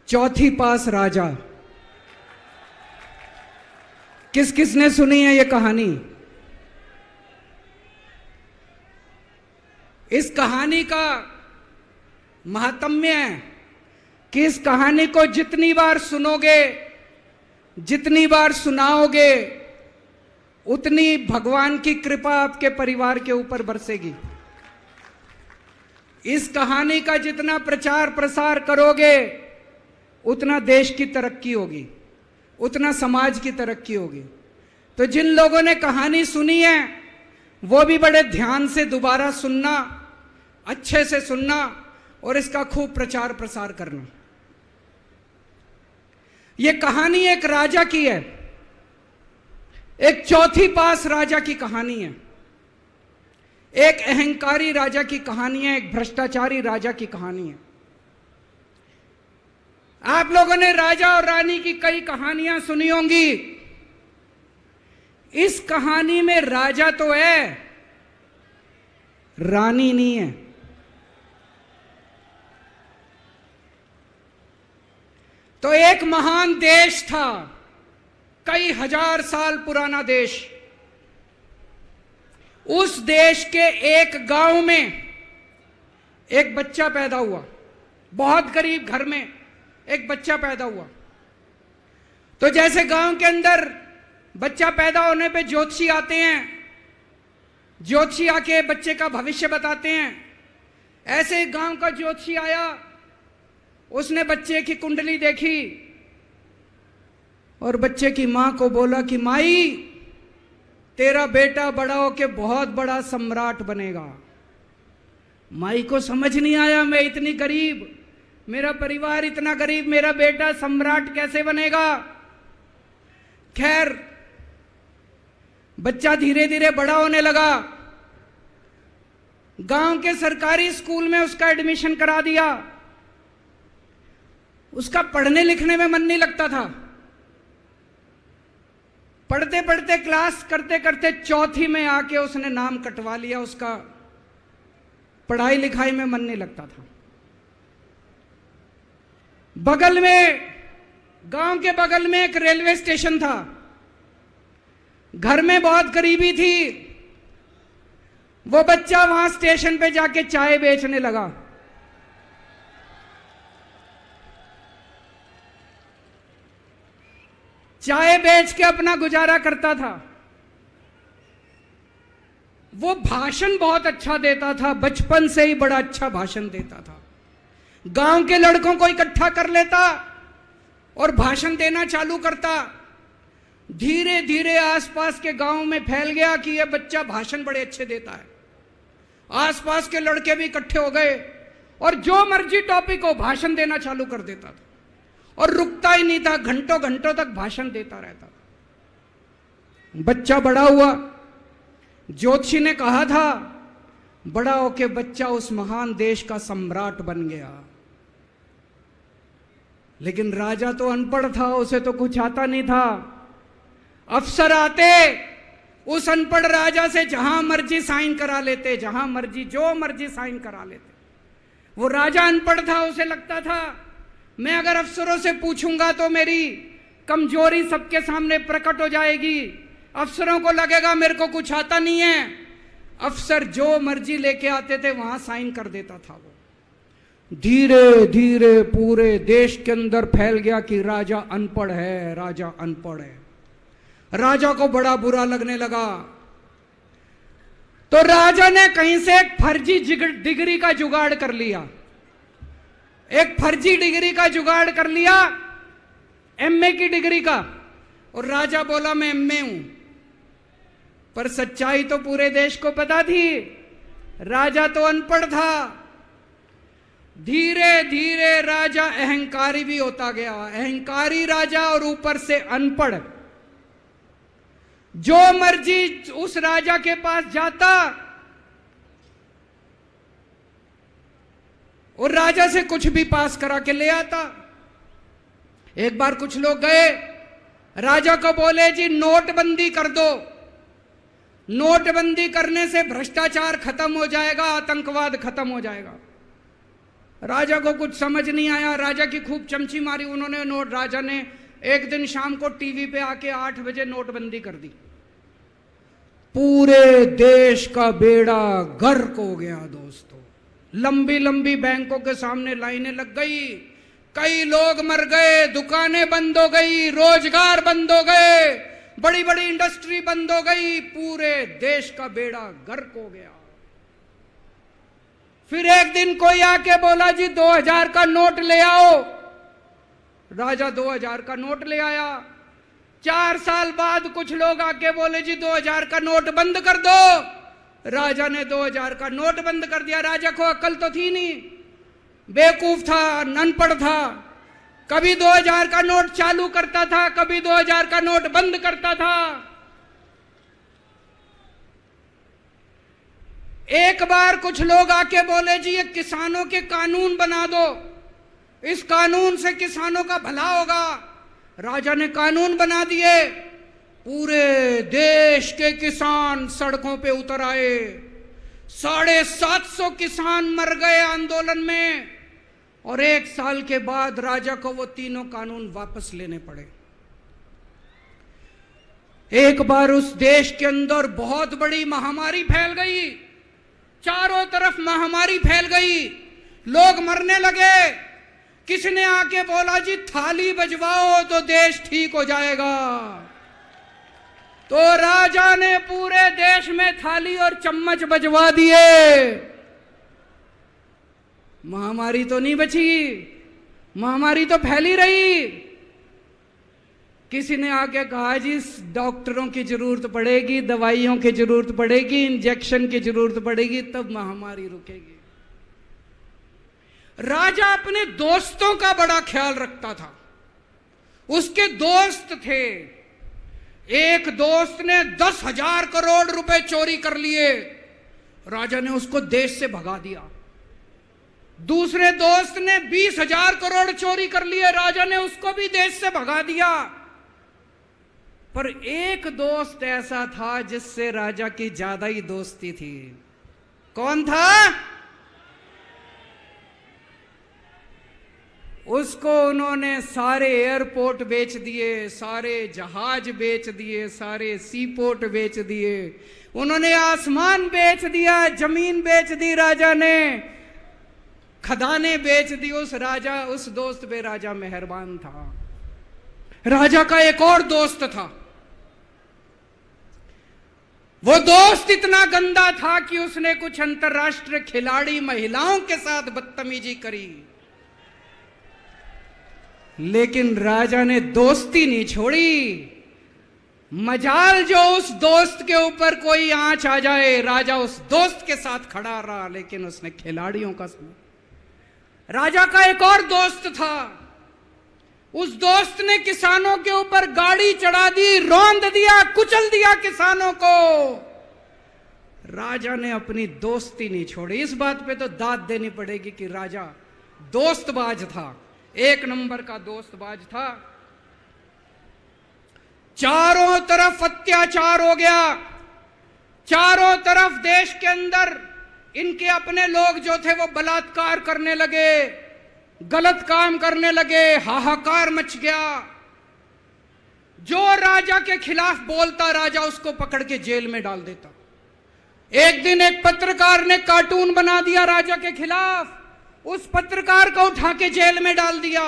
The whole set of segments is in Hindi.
चौथी पास राजा। किस किसने सुनी है ये कहानी? इस कहानी का महात्म्य है कि इस कहानी को जितनी बार सुनोगे, जितनी बार सुनाओगे, उतनी भगवान की कृपा आपके परिवार के ऊपर बरसेगी। इस कहानी का जितना प्रचार प्रसार करोगे, उतना देश की तरक्की होगी, उतना समाज की तरक्की होगी। तो जिन लोगों ने कहानी सुनी है वो भी बड़े ध्यान से दोबारा सुनना, अच्छे से सुनना और इसका खूब प्रचार प्रसार करना। ये कहानी एक राजा की है, एक चौथी पास राजा की कहानी है, एक अहंकारी राजा की कहानी है, एक भ्रष्टाचारी राजा की कहानी है। आप लोगों ने राजा और रानी की कई कहानियां सुनी होंगी। इस कहानी में राजा तो है, रानी नहीं है। तो एक महान देश था, कई हजार साल पुराना देश। उस देश के एक गांव में एक बच्चा पैदा हुआ, बहुत गरीब घर में एक बच्चा पैदा हुआ। तो जैसे गांव के अंदर बच्चा पैदा होने पे ज्योतिषी आते हैं, ज्योतिषी आके बच्चे का भविष्य बताते हैं, ऐसे गांव का ज्योतिषी आया। उसने बच्चे की कुंडली देखी और बच्चे की मां को बोला कि माई, तेरा बेटा बड़ा होके बहुत बड़ा सम्राट बनेगा। माई को समझ नहीं आया, मैं इतनी गरीब, मेरा परिवार इतना गरीब, मेरा बेटा सम्राट कैसे बनेगा। खैर, बच्चा धीरे धीरे बड़ा होने लगा। गांव के सरकारी स्कूल में उसका एडमिशन करा दिया। उसका पढ़ने लिखने में मन नहीं लगता था। पढ़ते पढ़ते, क्लास करते करते चौथी में आके उसने नाम कटवा लिया। उसका पढ़ाई लिखाई में मन नहीं लगता था। बगल में, गांव के बगल में एक रेलवे स्टेशन था। घर में बहुत गरीबी थी। वो बच्चा वहां स्टेशन पे जाके चाय बेचने लगा। चाय बेच के अपना गुजारा करता था। वो भाषण बहुत अच्छा देता था, बचपन से ही बड़ा अच्छा भाषण देता था। गांव के लड़कों को इकट्ठा कर लेता और भाषण देना चालू करता। धीरे धीरे आसपास के गांव में फैल गया कि यह बच्चा भाषण बड़े अच्छे देता है। आसपास के लड़के भी इकट्ठे हो गए और जो मर्जी टॉपिक हो भाषण देना चालू कर देता था और रुकता ही नहीं था, घंटों घंटों तक भाषण देता रहता था। बच्चा बड़ा हुआ। ज्योतिषी ने कहा था बड़ा होके बच्चा उस महान देश का सम्राट बन गया। लेकिन राजा तो अनपढ़ था, उसे तो कुछ आता नहीं था। अफसर आते, उस अनपढ़ राजा से जहां मर्जी साइन करा लेते, जहां मर्जी जो मर्जी साइन करा लेते। वो राजा अनपढ़ था, उसे लगता था मैं अगर अफसरों से पूछूंगा तो मेरी कमजोरी सबके सामने प्रकट हो जाएगी। अफसरों को लगेगा मेरे को कुछ आता नहीं है। अफसर जो मर्जी लेके आते थे वहां साइन कर देता था। वो धीरे धीरे पूरे देश के अंदर फैल गया कि राजा अनपढ़ है, राजा अनपढ़ है। राजा को बड़ा बुरा लगने लगा। तो राजा ने कहीं से एक फर्जी डिग्री का जुगाड़ कर लिया। एक फर्जी डिग्री का जुगाड़ कर लिया, एमए की डिग्री का। और राजा बोला मैं एमए हूं। पर सच्चाई तो पूरे देश को पता थी, राजा तो अनपढ़ था। धीरे धीरे राजा अहंकारी भी होता गया। अहंकारी राजा और ऊपर से अनपढ़। जो मर्जी उस राजा के पास जाता और राजा से कुछ भी पास करा के ले आता। एक बार कुछ लोग गए, राजा को बोले जी नोटबंदी कर दो, नोटबंदी करने से भ्रष्टाचार खत्म हो जाएगा, आतंकवाद खत्म हो जाएगा। राजा को कुछ समझ नहीं आया, राजा की खूब चमची मारी उन्होंने नोट। राजा ने एक दिन शाम को टीवी पे आके 8 बजे नोटबंदी कर दी। पूरे देश का बेड़ा गर्क हो गया दोस्तों। लंबी लंबी बैंकों के सामने लाइनें लग गई, कई लोग मर गए, दुकानें बंद हो गई, रोजगार बंद हो गए, बड़ी बड़ी इंडस्ट्री बंद हो गई, पूरे देश का बेड़ा गर्क हो गया। फिर एक दिन कोई आके बोला जी 2000 का नोट ले आओ। राजा 2000 का नोट ले आया। 4 साल बाद कुछ लोग आके बोले जी 2000 का नोट बंद कर दो। राजा ने 2000 का नोट बंद कर दिया। राजा को अक्ल तो थी नहीं, बेवकूफ था, अनपढ़ था। कभी 2000 का नोट चालू करता था, कभी 2000 का नोट बंद करता था। एक बार कुछ लोग आके बोले जी ये किसानों के कानून बना दो, इस कानून से किसानों का भला होगा। राजा ने कानून बना दिए। पूरे देश के किसान सड़कों पे उतर आए। 750 किसान मर गए आंदोलन में, और 1 साल के बाद राजा को वो तीनों कानून वापस लेने पड़े। एक बार उस देश के अंदर बहुत बड़ी महामारी फैल गई, चारों तरफ महामारी फैल गई, लोग मरने लगे। किसने आके बोला जी थाली बजवाओ तो देश ठीक हो जाएगा। तो राजा ने पूरे देश में थाली और चम्मच बजवा दिए। महामारी तो नहीं बची, महामारी तो फैली रही। किसी ने आके कहा जी डॉक्टरों की जरूरत पड़ेगी, दवाइयों की जरूरत पड़ेगी, इंजेक्शन की जरूरत पड़ेगी, तब महामारी रुकेगी। राजा अपने दोस्तों का बड़ा ख्याल रखता था। उसके दोस्त थे। एक दोस्त ने 10,000 करोड़ रुपए चोरी कर लिए, राजा ने उसको देश से भगा दिया। दूसरे दोस्त ने 20,000 करोड़ चोरी कर लिए, राजा ने उसको भी देश से भगा दिया। पर एक दोस्त ऐसा था जिससे राजा की ज्यादा ही दोस्ती थी। कौन था? उसको उन्होंने सारे एयरपोर्ट बेच दिए, सारे जहाज बेच दिए, सारे सी पोर्ट बेच दिए, उन्होंने आसमान बेच दिया, जमीन बेच दी राजा ने, खदानें बेच दी। उस दोस्त पे राजा मेहरबान था। राजा का एक और दोस्त था। वो दोस्त इतना गंदा था कि उसने कुछ अंतर्राष्ट्रीय खिलाड़ी महिलाओं के साथ बदतमीजी करी, लेकिन राजा ने दोस्ती नहीं छोड़ी। मजाल जो उस दोस्त के ऊपर कोई आंच आ जाए, राजा उस दोस्त के साथ खड़ा रहा, लेकिन उसने खिलाड़ियों का सुना। राजा का एक और दोस्त था। उस दोस्त ने किसानों के ऊपर गाड़ी चढ़ा दी, रौंद दिया, कुचल दिया किसानों को। राजा ने अपनी दोस्ती नहीं छोड़ी। इस बात पे तो दाद देनी पड़ेगी कि राजा दोस्तबाज था, 1 नंबर का दोस्तबाज था। चारों तरफ अत्याचार हो गया, चारों तरफ देश के अंदर इनके अपने लोग जो थे वो बलात्कार करने लगे, गलत काम करने लगे, हाहाकार मच गया। जो राजा के खिलाफ बोलता, राजा उसको पकड़ के जेल में डाल देता। एक दिन एक पत्रकार ने कार्टून बना दिया राजा के खिलाफ, उस पत्रकार को उठा के जेल में डाल दिया।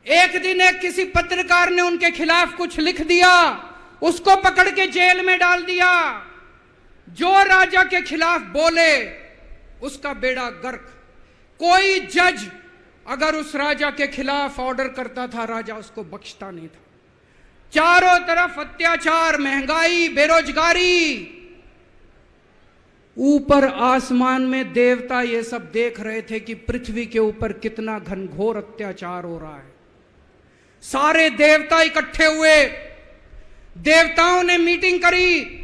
एक दिन एक किसी पत्रकार ने उनके खिलाफ कुछ लिख दिया, उसको पकड़ के जेल में डाल दिया। जो राजा के खिलाफ बोले उसका बेड़ा गर्क। कोई जज अगर उस राजा के खिलाफ ऑर्डर करता था, राजा उसको बख्शता नहीं था। चारों तरफ अत्याचार, महंगाई, बेरोजगारी। ऊपर आसमान में देवता ये सब देख रहे थे कि पृथ्वी के ऊपर कितना घनघोर अत्याचार हो रहा है। सारे देवता इकट्ठे हुए, देवताओं ने मीटिंग करी।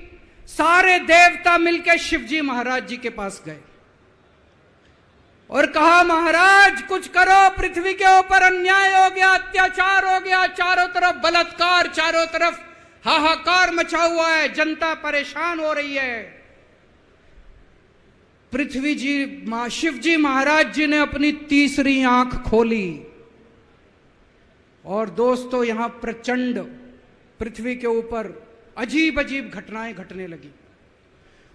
सारे देवता मिलकर शिवजी महाराज जी के पास गए और कहा, महाराज कुछ करो, पृथ्वी के ऊपर अन्याय हो गया, अत्याचार हो गया, चारों तरफ बलात्कार, चारों तरफ हाहाकार मचा हुआ है, जनता परेशान हो रही है। पृथ्वी जी शिव जी महाराज जी ने अपनी तीसरी आंख खोली और दोस्तों यहां प्रचंड पृथ्वी के ऊपर अजीब अजीब घटनाएं घटने लगी।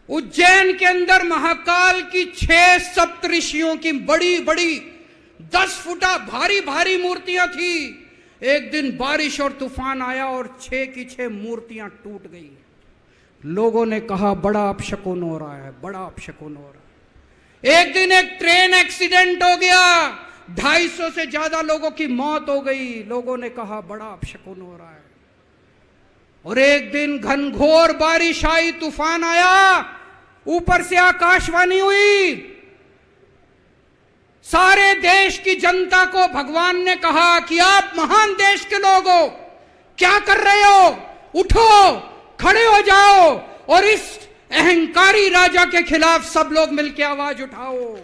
उज्जैन के अंदर महाकाल की 6 सप्तऋषियों की बड़ी बड़ी 10 फुटा भारी भारी मूर्तियां थी। एक दिन बारिश और तूफान आया और 6 की 6 मूर्तियां टूट गई। लोगों ने कहा बड़ा अपशकुन हो रहा है, बड़ा अपशकुन हो रहा है। एक दिन एक ट्रेन एक्सीडेंट हो गया, 250 से ज्यादा लोगों की मौत हो गई। लोगों ने कहा बड़ा अपशकुन हो रहा है। और एक दिन घनघोर बारिश आई, तूफान आया, ऊपर से आकाशवाणी हुई, सारे देश की जनता को भगवान ने कहा कि आप महान देश के लोग हो, क्या कर रहे हो, उठो, खड़े हो जाओ और इस अहंकारी राजा के खिलाफ सब लोग मिलकर आवाज उठाओ।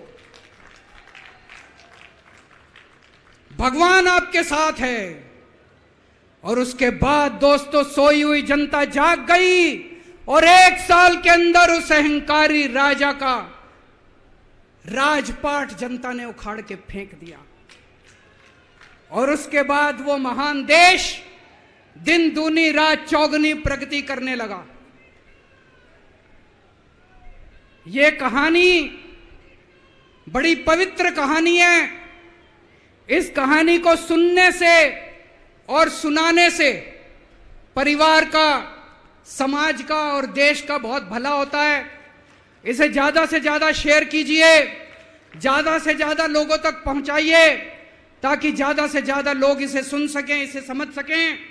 भगवान आपके साथ है। और उसके बाद दोस्तों सोई हुई जनता जाग गई और 1 साल के अंदर उस अहंकारी राजा का राजपाट जनता ने उखाड़ के फेंक दिया। और उसके बाद वो महान देश दिन दूनी रात चौगुनी प्रगति करने लगा। ये कहानी बड़ी पवित्र कहानी है। इस कहानी को सुनने से और सुनाने से परिवार का, समाज का और देश का बहुत भला होता है। इसे ज्यादा से ज्यादा शेयर कीजिए, ज्यादा से ज्यादा लोगों तक पहुंचाइए ताकि ज्यादा से ज्यादा लोग इसे सुन सकें, इसे समझ सकें।